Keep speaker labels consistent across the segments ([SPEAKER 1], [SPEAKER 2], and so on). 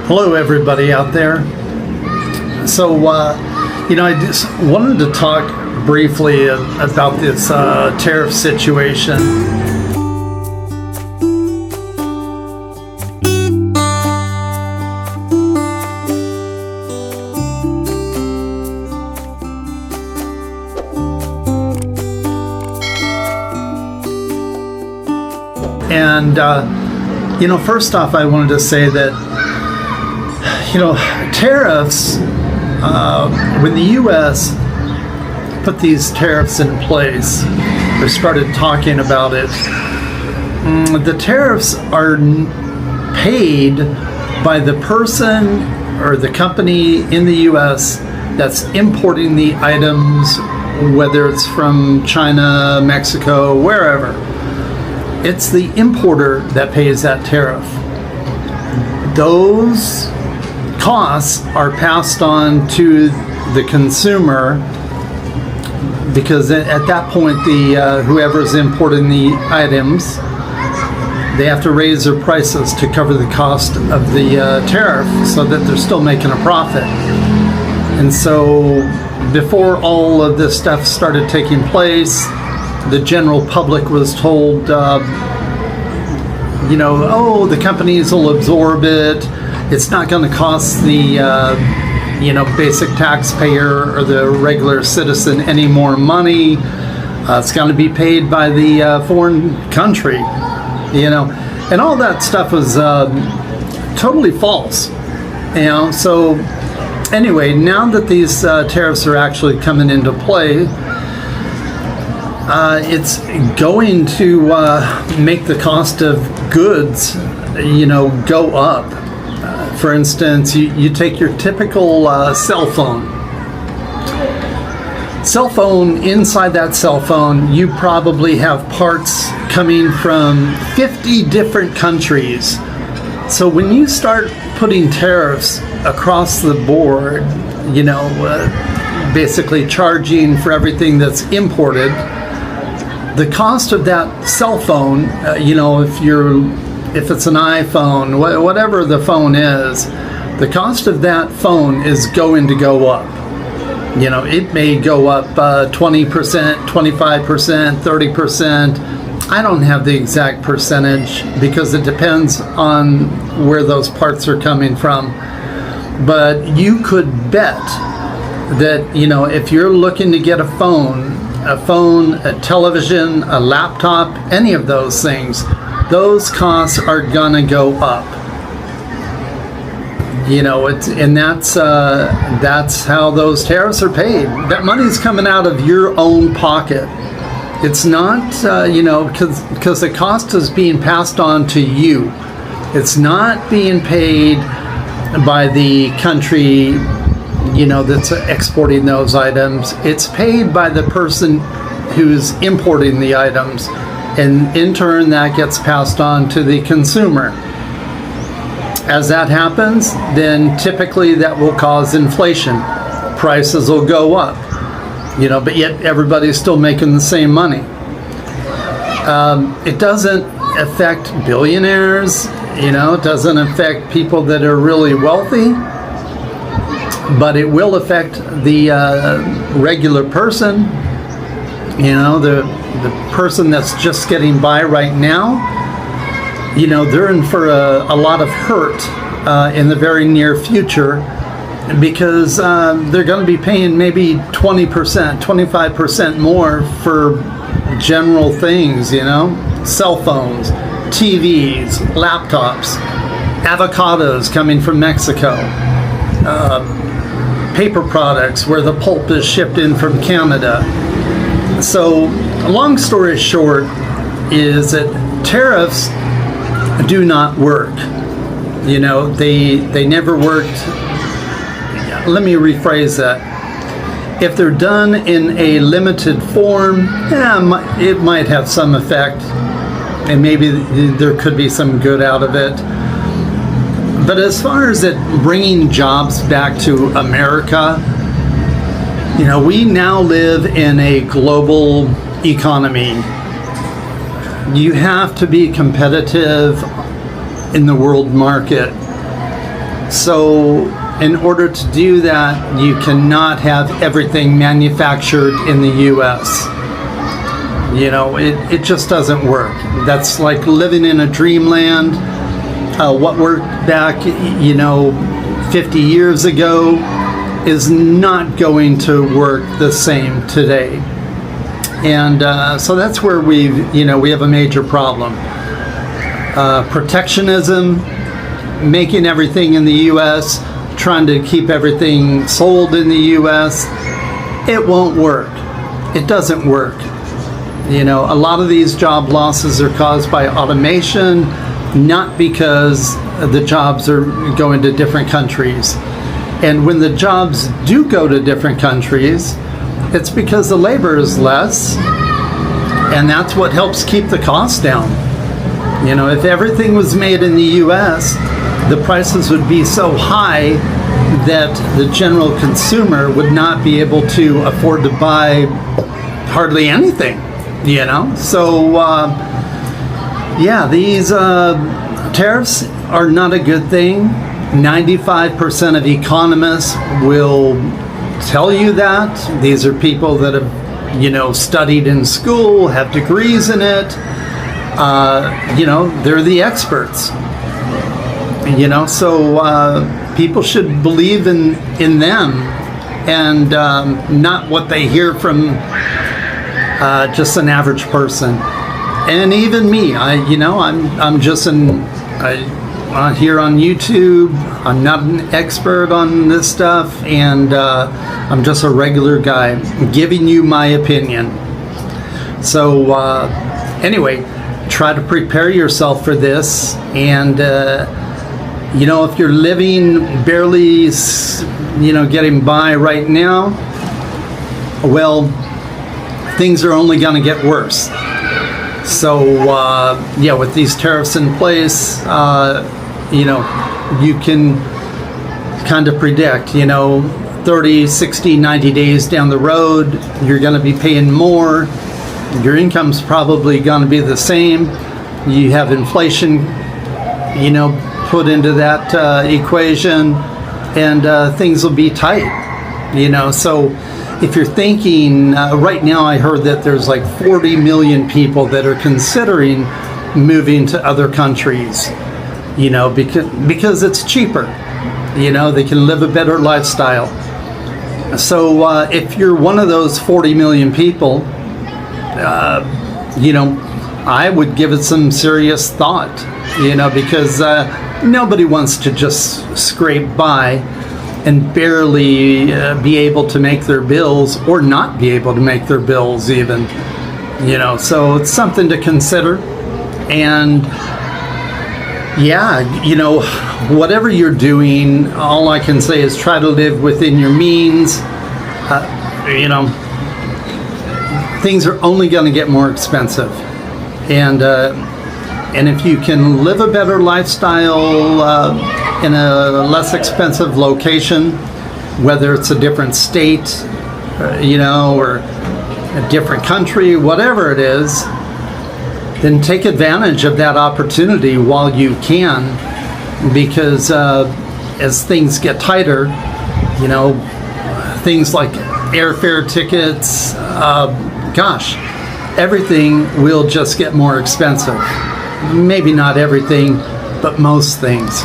[SPEAKER 1] Hello, everybody out there. So, I just wanted to talk briefly about this tariff situation. And, first off, I wanted to say that tariffs, when the U.S. put these tariffs in place, or started talking about it, the tariffs are paid by the person or the company in the U.S. that's importing the items, whether it's from China, Mexico, wherever. It's the importer that pays that tariff. Those costs are passed on to the consumer because at that point the whoever's importing the items, they have to raise their prices to cover the cost of the tariff so that they're still making a profit. And so before all of this stuff started taking place, the general public was told the companies will absorb it. It's not going to cost the, basic taxpayer or the regular citizen any more money. It's going to be paid by the foreign country, and all that stuff was totally false. So anyway, now that these tariffs are actually coming into play, it's going to make the cost of goods, go up. For instance, you take your typical cell phone. Inside that cell phone, you probably have parts coming from 50 different countries. So when you start putting tariffs across the board, basically charging for everything that's imported, the cost of that cell phone, if it's an iPhone, whatever the phone is, the cost of that phone is going to go up. It may go up 20%, 25%, 30%. I don't have the exact percentage because it depends on where those parts are coming from. But you could bet that, if you're looking to get a phone, a television, a laptop, any of those things, those costs are gonna go up. That's how those tariffs are paid. That money's coming out of your own pocket. It's not, because the cost is being passed on to you. It's not being paid by the country, that's exporting those items. It's paid by the person who's importing the items. And in turn, that gets passed on to the consumer. As that happens, then typically that will cause inflation. Prices will go up, but yet everybody's still making the same money. It doesn't affect billionaires, it doesn't affect people that are really wealthy, but it will affect the regular person, the person that's just getting by right now. They're in for a lot of hurt in the very near future because they're going to be paying maybe 20%, 25% more for general things, cell phones, TVs, laptops, avocados coming from Mexico, paper products where the pulp is shipped in from Canada. So, long story short is that tariffs do not work. They never worked. Let me rephrase that. If they're done in a limited form, it might have some effect, and maybe there could be some good out of it. But as far as it bringing jobs back to America, we now live in a global economy. You have to be competitive in the world market. So in order to do that, you cannot have everything manufactured in the U.S. You know, it just doesn't work. That's like living in a dreamland. What worked back, 50 years ago is not going to work the same today. And so that's where we have a major problem. Protectionism, making everything in the U.S., trying to keep everything sold in the U.S., it won't work. It doesn't work. A lot of these job losses are caused by automation, not because the jobs are going to different countries. And when the jobs do go to different countries, it's because the labor is less, and that's what helps keep the cost down. If everything was made in the U.S., the prices would be so high that the general consumer would not be able to afford to buy hardly anything, So, these tariffs are not a good thing. 95% of economists will tell you that. These are people that have, studied in school, have degrees in it. They're the experts. So people should believe in them and not what they hear from just an average person. And even me, I'm just here on YouTube. I'm not an expert on this stuff, and I'm just a regular guy giving you my opinion. So anyway, try to prepare yourself for this, and if you're living barely, getting by right now, well, things are only going to get worse. So, with these tariffs in place, you can kind of predict, 30, 60, 90 days down the road, you're going to be paying more. Your income's probably going to be the same. You have inflation, put into that equation, and things will be tight, So if you're thinking, right now I heard that there's like 40 million people that are considering moving to other countries, because it's cheaper, they can live a better lifestyle. So if you're one of those 40 million people, I would give it some serious thought, because nobody wants to just scrape by and barely be able to make their bills, or not be able to make their bills even, so it's something to consider. And whatever you're doing, all I can say is try to live within your means. Things are only going to get more expensive, and if you can live a better lifestyle in a less expensive location, whether it's a different state, or a different country, whatever it is, then take advantage of that opportunity while you can, because as things get tighter, things like airfare tickets, everything will just get more expensive. Maybe not everything, but most things.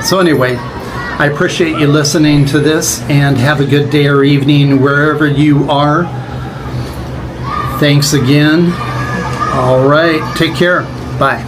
[SPEAKER 1] So anyway, I appreciate you listening to this, and have a good day or evening wherever you are. Thanks again. All right, take care. Bye.